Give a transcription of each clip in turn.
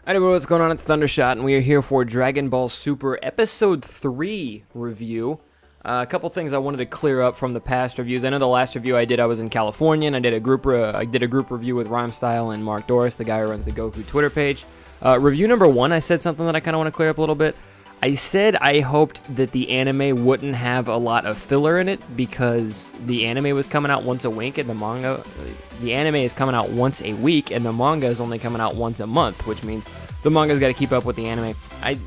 Hi everyone, what's going on? It's Thundershot, and we are here for Dragon Ball Super Episode 3 review. A couple things I wanted to clear up from the past reviews. I know the last review I did, I was in California, and I did a group review with Rhymestyle and Mark Doris, the guy who runs the Goku Twitter page. Review number 1, I said something that I kind of want to clear up a little bit. I said I hoped that the anime wouldn't have a lot of filler in it because the anime was coming out once a week and the anime is coming out once a week and the manga is only coming out once a month, which means the manga's got to keep up with the anime.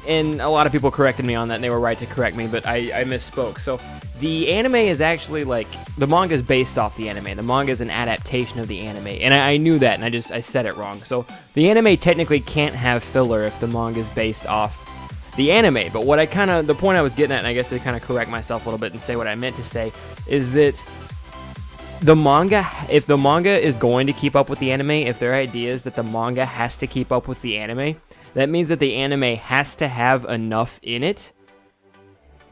And a lot of people corrected me on that, and they were right to correct me, but I misspoke. So the anime is actually the manga is based off the anime. The manga is an adaptation of the anime, and I knew that, and I said it wrong. So the anime technically can't have filler if the manga is based off the anime, but the point I was getting at, and I guess to kind of correct myself a little bit and say what I meant to say, is that if the manga is going to keep up with the anime, if their idea is that the manga has to keep up with the anime, that means that the anime has to have enough in it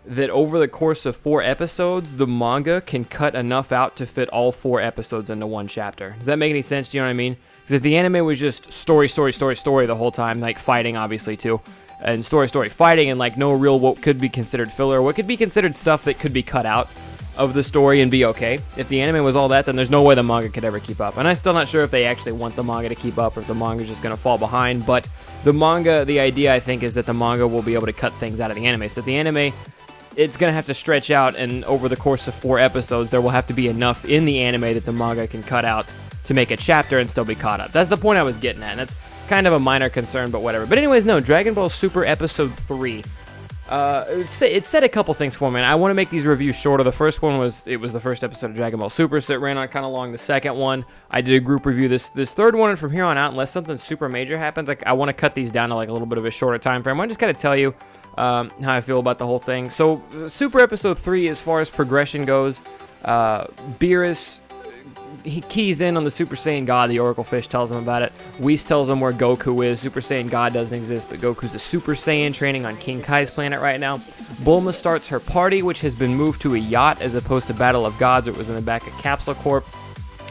that over the course of 4 episodes, the manga can cut enough out to fit all 4 episodes into one chapter. Does that make any sense? Do you know what I mean? Because if the anime was just story the whole time, like fighting obviously too, and story fighting, and no real what could be considered filler, what could be considered stuff that could be cut out of the story and be okay. If the anime was all that, then there's no way the manga could ever keep up. And I'm still not sure if they actually want the manga to keep up or if the manga's just going to fall behind, but the idea I think is that the manga will be able to cut things out of the anime. So the anime, it's going to have to stretch out, and over the course of 4 episodes, there will have to be enough in the anime that the manga can cut out to make a chapter and still be caught up. That's the point I was getting at, and that's kind of a minor concern, but whatever. But anyways, no, Dragon Ball Super Episode 3. It said a couple things for me, and I want to make these reviews shorter. The first one was the first episode of Dragon Ball Super, so it ran on kind of long. The second one, I did a group review. This third one, and from here on out, unless something super major happens, I want to cut these down to a little bit of a shorter time frame. I just kind of tell you how I feel about the whole thing. So, Super Episode 3, as far as progression goes, Beerus, he keys in on the Super Saiyan God. The Oracle Fish tells him about it. Whis tells him where Goku is. Super Saiyan God doesn't exist, but Goku's a Super Saiyan training on King Kai's planet right now. Bulma starts her party, which has been moved to a yacht as opposed to Battle of Gods. It was in the back of Capsule Corp.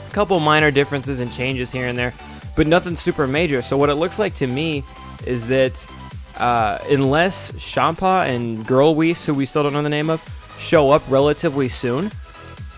A couple minor differences and changes here and there, but nothing super major. So what it looks like to me is that unless Champa and Girl Whis, who we still don't know the name of, show up relatively soon,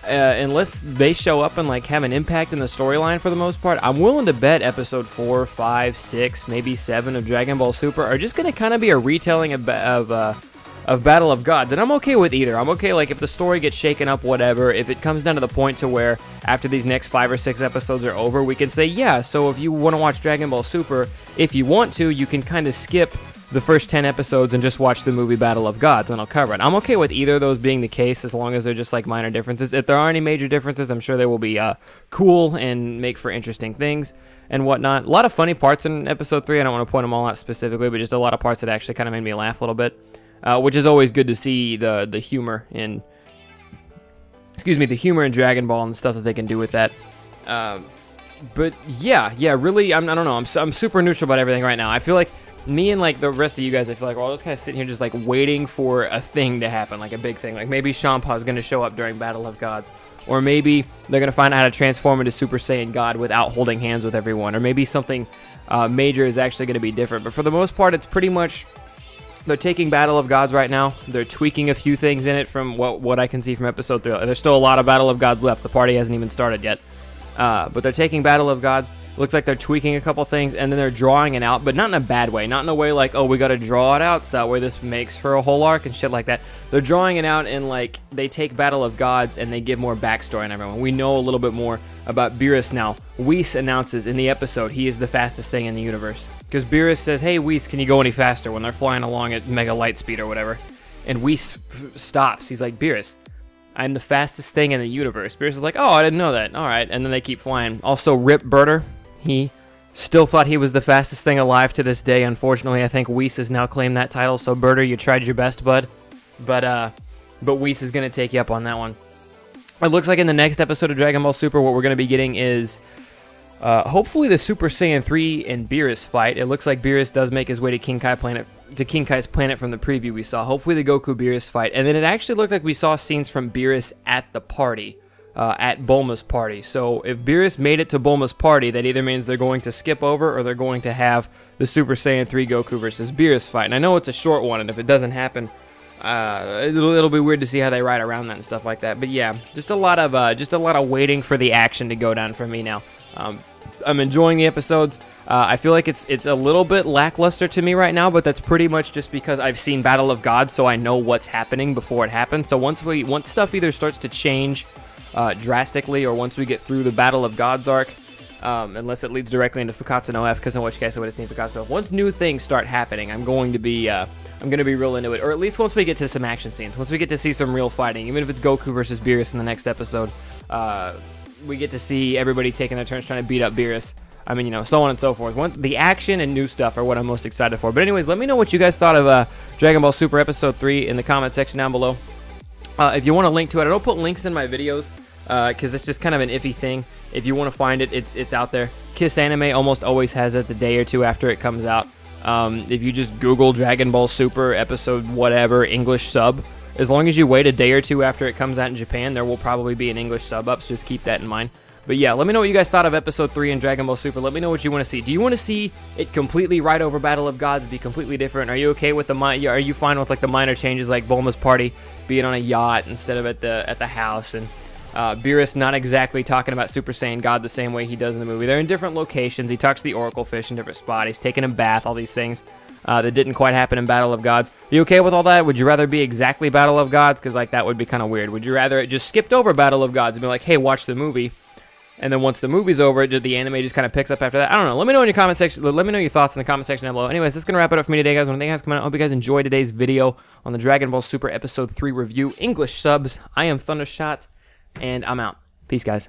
unless they show up and have an impact in the storyline for the most part, I'm willing to bet episode 4, 5, 6, maybe 7 of Dragon Ball Super are just going to kind of be a retelling of Battle of Gods, and I'm okay with either. I'm okay, if the story gets shaken up, whatever, if it comes down to the point to where after these next 5 or 6 episodes are over, we can say, yeah, so if you want to watch Dragon Ball Super, if you want to, you can kind of skip the first 10 episodes and just watch the movie Battle of Gods, and I'll cover it. I'm okay with either of those being the case as long as they're just minor differences. If there are any major differences, I'm sure they will be cool and make for interesting things and whatnot. A lot of funny parts in episode 3. I don't want to point them all out specifically, but just a lot of parts that actually kind of made me laugh a little bit, which is always good to see the humor in Dragon Ball and the stuff that they can do with that. But yeah, really, I don't know. I'm super neutral about everything right now. I feel like me and the rest of you guys, I feel like we're all just kind of sitting here just waiting for a thing to happen, a big thing. Maybe Champa's going to show up during Battle of Gods, or maybe they're going to find out how to transform into Super Saiyan God without holding hands with everyone, or maybe something major is actually going to be different. But for the most part, it's pretty much they're taking Battle of Gods right now. They're tweaking a few things in it from what I can see from episode 3. There's still a lot of Battle of Gods left. The party hasn't even started yet. But they're taking Battle of Gods. Looks like they're tweaking a couple things, and then they're drawing it out, but not in a bad way. Not in a way oh, we got to draw it out so that way this makes for a whole arc and shit like that. They're drawing it out in they take Battle of Gods and they give more backstory on everyone. We know a little bit more about Beerus now. Whis announces in the episode he is the fastest thing in the universe. Because Beerus says, hey, Whis, can you go any faster when they're flying along at mega light speed or whatever? And Whis stops. He's like, Beerus, I'm the fastest thing in the universe. Beerus is like, oh, I didn't know that. All right. And then they keep flying. Also, Rip Burter. He still thought he was the fastest thing alive to this day. Unfortunately, I think Whis has now claimed that title. So, Burter, you tried your best, bud. But Whis is going to take you up on that one. It looks like in the next episode of Dragon Ball Super, what we're going to be getting is hopefully the Super Saiyan 3 and Beerus fight. It looks like Beerus does make his way to King Kai's planet from the preview we saw. Hopefully the Goku Beerus fight. And then it actually looked like we saw scenes from Beerus at the party. at Bulma's party. So if Beerus made it to Bulma's party, that either means they're going to skip over or they're going to have the Super Saiyan 3 Goku versus Beerus fight. And I know it's a short one, and if it doesn't happen, it'll be weird to see how they ride around that and stuff like that. But yeah, just a lot of waiting for the action to go down for me now. I'm enjoying the episodes. I feel like it's a little bit lackluster to me right now, but that's pretty much just because I've seen Battle of Gods, so I know what's happening before it happens. So once stuff either starts to change drastically, or once we get through the Battle of Gods arc, unless it leads directly into Fukatsu no F, because in which case I would have seen Fukatsu no F. Once new things start happening, I'm going to be real into it, or at least once we get to some action scenes, once we get to see some real fighting, even if it's Goku versus Beerus in the next episode, we get to see everybody taking their turns trying to beat up Beerus. I mean, you know, so on and so forth. The action and new stuff are what I'm most excited for. But anyways, let me know what you guys thought of Dragon Ball Super Episode 3 in the comment section down below. If you want to link to it, I don't put links in my videos because it's just kind of an iffy thing. If you want to find it, it's out there. Kiss Anime almost always has it the day or two after it comes out. If you just Google Dragon Ball Super Episode whatever English sub, as long as you wait a day or two after it comes out in Japan, there will probably be an English sub up, so just keep that in mind. But yeah, let me know what you guys thought of Episode 3 in Dragon Ball Super. Let me know what you want to see. Do you want to see it completely right over Battle of Gods, be completely different? Are you okay with are you fine with like the minor changes, like Bulma's party being on a yacht instead of at the house, and Beerus not exactly talking about Super Saiyan God the same way he does in the movie? They're in different locations. He talks to the Oracle Fish in different spots. He's taking a bath, all these things that didn't quite happen in Battle of Gods. Are you okay with all that? Would you rather be exactly Battle of Gods? Because like that would be kind of weird. Would you rather it just skipped over Battle of Gods and be like, hey, watch the movie? And then once the movie's over, the anime just kind of picks up after that. I don't know. Let me know in your comment section. Let me know your thoughts in the comment section down below. Anyways, that's going to wrap it up for me today, guys. I want to thank you guys for coming out. I hope you guys enjoyed today's video on the Dragon Ball Super Episode 3 review. English subs. I am Thundershot, and I'm out. Peace, guys.